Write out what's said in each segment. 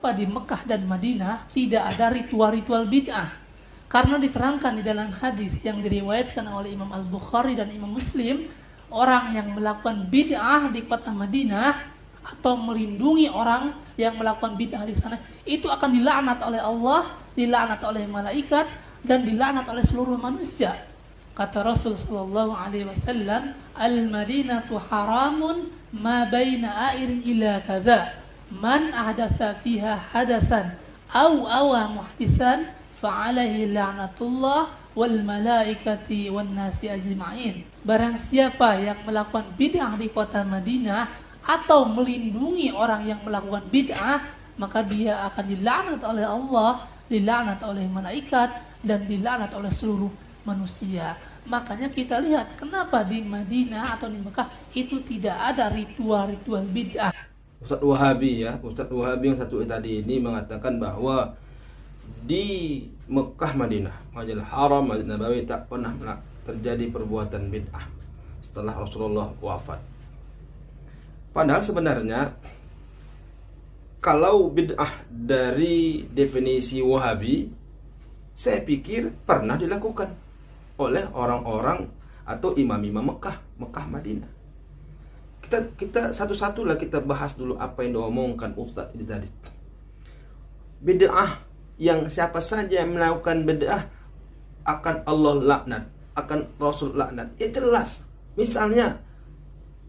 kenapa di Mekah dan Madinah tidak ada ritual-ritual bid'ah. Karena diterangkan di dalam hadis yang diriwayatkan oleh Imam Al-Bukhari dan Imam Muslim, orang yang melakukan bid'ah di kota Madinah atau melindungi orang yang melakukan bid'ah di sana, itu akan dilaknat oleh Allah, dilaknat oleh malaikat, dan dilaknat oleh seluruh manusia. Kata Rasul sallallahu alaihi wasallam, "Al-Madinatu haramun ma baina airin ila kadza. Man ahdatsa fiha hadasan aw awa muhdisan fa'alaihi la'natullah wal malaikati wan nasi ajma'in." Barang siapa yang melakukan bid'ah di kota Madinah atau melindungi orang yang melakukan bid'ah, maka dia akan dilaknat oleh Allah, dilaknat oleh malaikat, dan dilaknat oleh seluruh manusia. Makanya kita lihat kenapa di Madinah atau di Mekah itu tidak ada ritual-ritual bid'ah. Ustadz Wahabi yang satu tadi ini mengatakan bahwa di Mekah, Madinah, Masjidil Haram, Masjid Nabawi tak pernah terjadi perbuatan bid'ah setelah Rasulullah wafat. Padahal sebenarnya kalau bid'ah dari definisi Wahabi, saya pikir pernah dilakukan oleh orang-orang atau imam-imam Mekah, Madinah. Kita satu-satulah kita bahas dulu apa yang diomongkan Ustadz ini tadi. Bid'ah yang siapa saja yang melakukan bid'ah akan Allah laknat, akan Rasul laknat. Ya jelas. Misalnya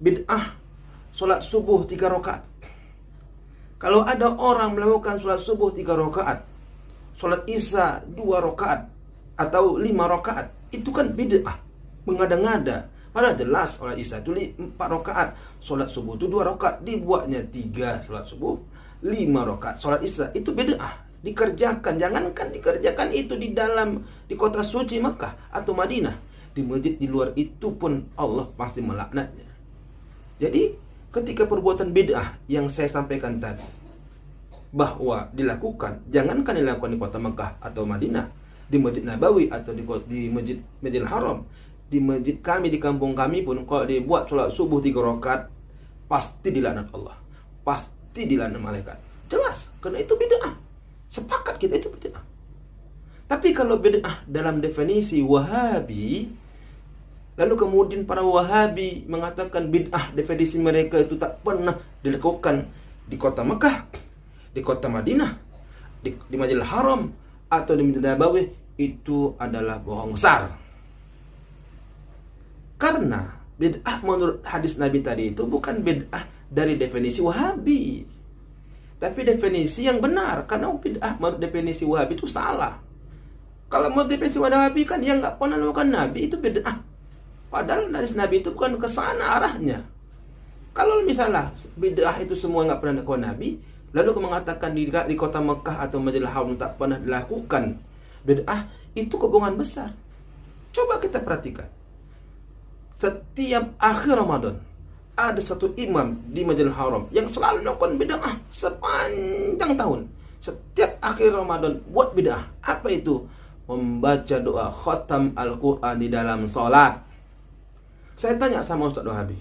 bid'ah sholat subuh 3 rakaat. Kalau ada orang melakukan sholat subuh 3 rakaat, sholat isya 2 rakaat atau 5 rakaat, itu kan bid'ah, mengada-ngada. Padahal jelas sholat isya itu 4 rakaat, sholat subuh itu 2 rakaat, dibuatnya 3 sholat subuh, 5 rakaat sholat isya, itu bid'ah. Dikerjakan, jangankan dikerjakan itu di kota suci Makkah atau Madinah, di masjid di luar itu pun Allah pasti melaknatnya. Jadi ketika perbuatan bid'ah yang saya sampaikan tadi bahwa dilakukan, jangankan dilakukan di kota Makkah atau Madinah, di Masjid Nabawi atau di Masjidil Haram, di masjid kami, di kampung kami pun kalau dibuat sholat subuh 3 rakaat, pasti dilaknat Allah, pasti dilaknat malaikat. Jelas, karena itu bid'ah. Sepakat kita itu bid'ah. Tapi kalau bid'ah dalam definisi Wahabi, lalu kemudian para Wahabi mengatakan bid'ah definisi mereka itu tak pernah dilakukan di kota Mekah, di kota Madinah, di Masjidil Haram atau di Masjid Nabawi, itu adalah bohong besar. Karena bid'ah menurut hadis Nabi tadi itu bukan bid'ah dari definisi Wahabi, tapi definisi yang benar. Karena bid'ah menurut definisi Wahabi itu salah. Kalau menurut definisi Wahabi kan yang nggak pernah melakukan Nabi itu bid'ah. Padahal hadis Nabi itu bukan ke sana arahnya. Kalau misalnya bid'ah itu semua nggak pernah dilakukan Nabi, lalu mengatakan di kota Mekah atau Masjidil Haram tak pernah dilakukan bid'ah, itu kebohongan besar. Coba kita perhatikan. Setiap akhir Ramadan ada satu imam di Masjidil Haram yang selalu melakukan bid'ah sepanjang tahun. Setiap akhir Ramadan buat bid'ah. Apa itu? Membaca doa khatam Al-Quran di dalam sholat. Saya tanya sama Ustadz Wahabi,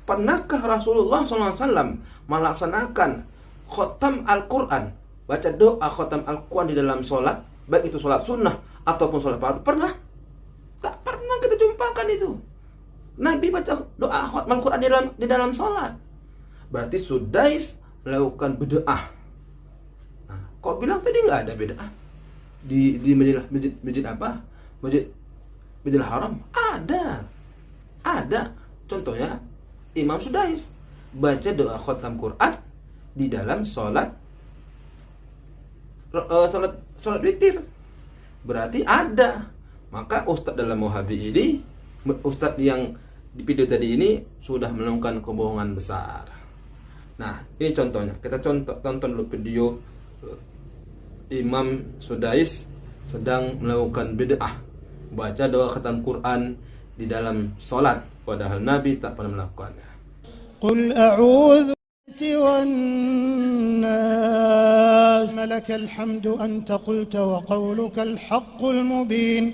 pernahkah Rasulullah SAW melaksanakan khatam Al-Quran, baca doa khatam Al-Quran di dalam sholat, baik itu sholat sunnah ataupun sholat fardu? Pernah? Tak pernah kita jumpakan itu. Nabi baca doa khatam Al-Quran di dalam sholat. Berarti Sudais melakukan bid'ah. Nah, kok bilang tadi nggak ada bid'ah di masjid apa? Masjidil Haram? Ada. Contohnya Imam Sudais baca doa khatam Quran di dalam sholat witir. Berarti ada. Maka Ustadz dalam Wahabi ini, Ustadz yang di video tadi ini sudah melakukan kebohongan besar. Nah, ini contohnya. Kita tonton dulu video Imam Sudais sedang melakukan bid'ah, baca doa khatam Quran di dalam sholat, padahal Nabi tak pernah melakukannya. Qul a'udzu والناس لك الحمد أنت قلت وقولك الحق المبين